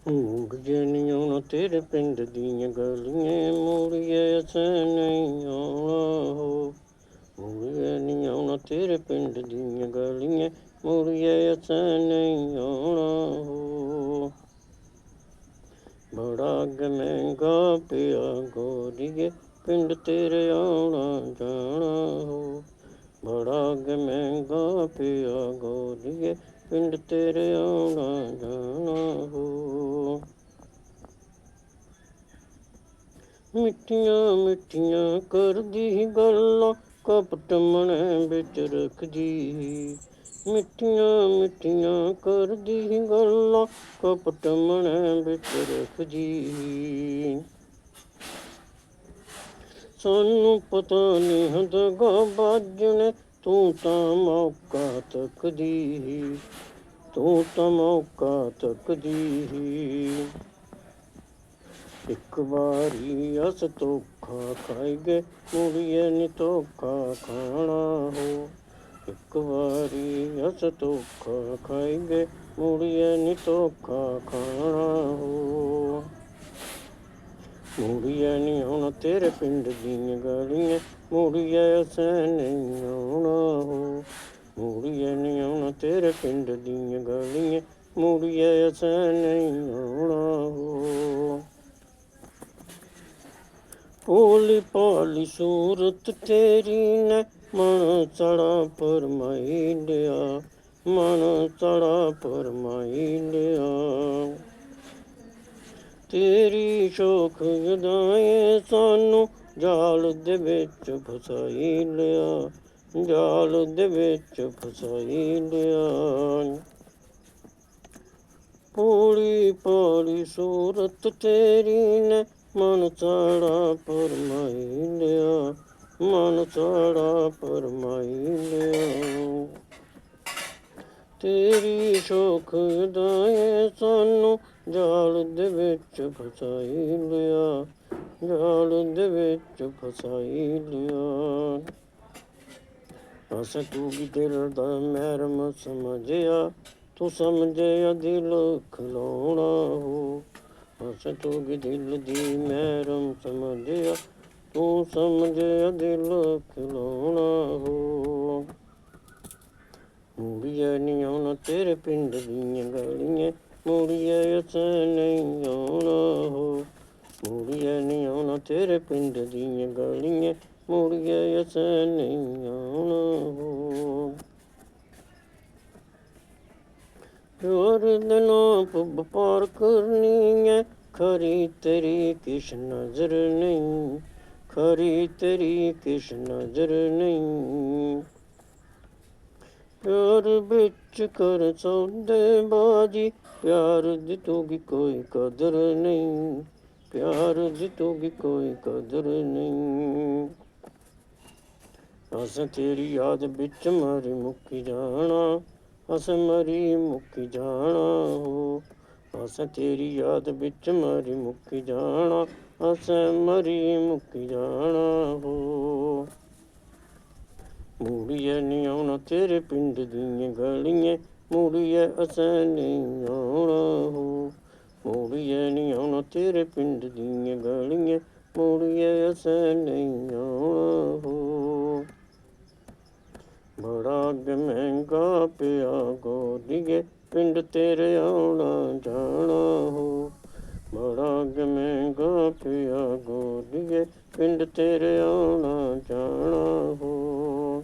ਮੁੜੀਏ ਨੀ ਆਉਣਾ ਤੇਰੇ ਪਿੰਡ ਦੀਆਂ ਗਲੀਆਂ, ਮੁੜੀਏ ਅਸਾਂ ਨਹੀਂ ਆਉਣਾ ਹੋ। ਮੁੜੀਏ ਨੀ ਆਉਣਾ ਤੇਰੇ ਪਿੰਡ ਦੀਆਂ ਗਲੀਆਂ, ਮੁੜੀਏ ਅਸਾਂ ਨਹੀਂ ਆਉਣਾ ਹੋ। ਬੜਾ ਅੱਗ ਮਹਿੰਗਾ ਪਿਆ ਗੋਰੀਏ, ਪਿੰਡ ਤੇਰੇ ਆਉਣਾ ਜਾਣਾ ਹੋ। ਬੜਾ ਅੱਗ ਮਹਿੰਗਾ ਪਿਆ ਗੋਰੀਏ, ਪਿੰਡ ਤੇਰੇ ਆਉਣਾ ਜਾਣਾ ਹੋ। ਮਿੱਠੀਆਂ ਮਿੱਠੀਆਂ ਕਰਦੀ ਗੱਲਾਂ, ਕਪਟ ਮਨੇ ਵਿੱਚ ਰੱਖਦੀ। ਮਿੱਠੀਆਂ ਮਿੱਠੀਆਂ ਕਰਦੀ ਗੱਲਾਂ, ਕਪਟ ਮਨੇ ਵਿੱਚ ਰੱਖਦੀ। ਸਾਨੂੰ ਪਤਾ ਨਹੀਂ ਹੁੰਦਾ ਦਗਾਬਾਜ਼, ਤੂੰ ਤਾਂ ਮੌਕਾ ਤੱਕਦੀ। ਤੂੰ ਤਾਂ ਮੌਕਾ ਤੱਕਦੀ। ਇੱਕ ਵਾਰੀ ਅਸ ਧੋਖਾ ਖਾਈ ਗਏ, ਮੁੜੀਏ ਨੀ ਧੋਖਾ ਖਾਣਾ ਹੋ। ਇੱਕ ਵਾਰੀ ਅਸ ਧੋਖਾ ਖਾਈ ਗਏ, ਮੁੜੀਏ ਨੀ ਧੋਖਾ ਖਾਣਾ ਹੋ। ਮੁੜੀਏ ਨੀ ਆਉਣਾ ਤੇਰੇ ਪਿੰਡ ਦੀਆਂ ਗਲੀਆਂ, ਮੁੜੀਏ ਅਸਾਂ ਨਹੀਂ ਆਉਣਾ ਹੋ। ਮੁੜੀਏ ਨੀ ਆਉਣਾ ਤੇਰੇ ਪਿੰਡ ਦੀਆਂ ਗਲੀਆਂ, ਮੁੜੀਏ ਅਸਾਂ ਨਹੀਂ ਆਉਣਾ ਹੋ। ਭੋਲੀ ਭਾਲੀ ਸੂਰਤ ਤੇਰੀ ਨੇ ਮਨ ਸੜਾ ਫਰਮਾਈ ਲਿਆ, ਮਨ ਸੜਾ ਫਰਮਾਈ ਲਿਆ। ਤੇਰੀ ਸ਼ੌਖ ਅਦਾਏ ਸਾਨੂੰ ਜਾਲ ਦੇ ਵਿੱਚ ਫਸਾਈ ਲਿਆ, ਜਾਲ ਦੇ ਵਿੱਚ ਫਸਾਈ ਲਿਆ। ਭੋਲੀ ਭਾਲੀ ਸੂਰਤ ਤੇਰੀ ਨੇ ਮਨ ਸੜਾ ਫਰਮਾਈ ਲਿਆ, ਮਨ ਸੜਾ ਫਰਮਾਈ ਲਿਆ। ਤੇਰੀ ਸ਼ੌਖ ਅਦਾਏ ਸਾਨੂੰ ਜਾਲ ਦੇ ਵਿੱਚ ਫਸਾਈ ਲਿਆ, ਜਾਲ ਦੇ ਵਿੱਚ ਫਸਾਈ ਲਿਆ। ਅਸ ਤੂੰ ਵੀ ਦਿਲ ਦਾ ਮਹਿਰਮ ਸਮਝਿਆ, ਤੂੰ ਸਮਝਿਆ ਦਿਲ ਖਿਲਾਉਣਾ ਹੋ। ਅਸ ਤੂੰ ਵੀ ਦਿਲ ਦੀ ਮਹਿਰਮ ਸਮਝਿਆ, ਤੂੰ ਸਮਝਿਆ ਦਿਲ ਖਿਲਾਉਣਾ ਹੋ। ਮੁੜੀਏ ਨੀ ਆਉਣਾ ਤੇਰੇ ਪਿੰਡ ਦੀਆਂ ਗਲੀਆਂ, ਮੁੜੀਏ ਅਸਾਂ ਨਹੀਂ ਆਉਣਾ ਹੋ। ਮੁੜੀਏ ਨੀ ਆਉਣਾ ਤੇਰੇ ਪਿੰਡ ਦੀਆਂ ਗਲੀਆਂ, ਮੁੜੀਏ ਅਸਾਂ ਨਹੀਂ ਆਉਣਾ ਹੋ। ਪਿਆਰ ਦੇ ਨਾਮ ਵਪਾਰ ਕਰਨੀ ਹੈ, ਖਰੀ ਤੇਰੀ ਕਿਸ ਨਜ਼ਰ ਨਹੀਂ, ਖਰੀ ਤੇਰੀ ਕਿਸ ਨਜ਼ਰ ਨਹੀਂ। ਪਿਆਰ ਵਿੱਚ ਕਰ ਸੌਦੇਬਾਜ਼ੀ, ਪਿਆਰ ਦੀ ਤੂੰ ਵੀ ਕੋਈ ਕਦਰ ਨਹੀਂ, ਪਿਆਰ ਦੀ ਤੂੰ ਵੀ ਕੋਈ ਕਦਰ ਨਹੀਂ। ਅਸਾਂ ਤੇਰੀ ਯਾਦ ਵਿੱਚ ਮਰੀ ਮੁੱਕੀ ਜਾਣਾ, ਅਸਾਂ ਮਰੀ ਮੁੱਕੀ ਜਾਣਾ ਹੋ। ਅਸਾਂ ਤੇਰੀ ਯਾਦ ਵਿੱਚ ਮਰੀ ਮੁੱਕੀ ਜਾਣਾ, ਅਸਾਂ ਮਰੀ ਮੁੱਕੀ ਜਾਣਾ ਹੋ। ਮੁੜੀਏ ਨੀ ਆਉਣਾ ਤੇਰੇ ਪਿੰਡ ਦੀਆਂ ਗਲੀਆਂ, ਮੁੜੀਏ ਅਸਾਂ ਨਹੀਂ ਆਉਣਾ ਹੋ। ਮੁੜੀਏ ਨੀ ਆਉਣਾ ਤੇਰੇ ਪਿੰਡ ਦੀਆਂ ਗਲੀਆਂ, ਮੁੜੀਏ ਅਸਾਂ ਨਹੀਂ ਆਉਣਾ ਹੋ। ਬੜਾ ਅੱਗ ਮਹਿੰਗਾ ਪਿਆ ਗੋਰੀਏ, ਪਿੰਡ ਤੇਰੇ ਆਉਣਾ ਜਾਣਾ ਹੋ। ਬੜਾ ਅੱਗ ਮਹਿੰਗਾ ਪਿਆ ਗੋਰੀਏ, ਪਿੰਡ ਤੇਰੇ ਆਉਣਾ ਜਾਣਾ ਹੋ।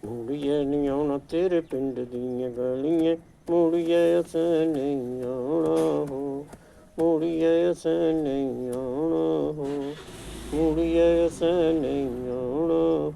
ਮੁੜੀਏ ਨੀ ਆਉਣਾ ਤੇਰੇ ਪਿੰਡ ਦੀਆਂ ਗਲੀਆਂ, ਮੁੜੀਏ ਅਸਾਂ ਨਹੀਂ ਆਉਣਾ ਹੋ। ਮੁੜੀਏ ਅਸਾਂ ਨਹੀਂ ਆਉਣਾ ਹੋ, ਮੁੜੀਏ ਅਸਾਂ ਨਹੀਂ ਆਉਣਾ।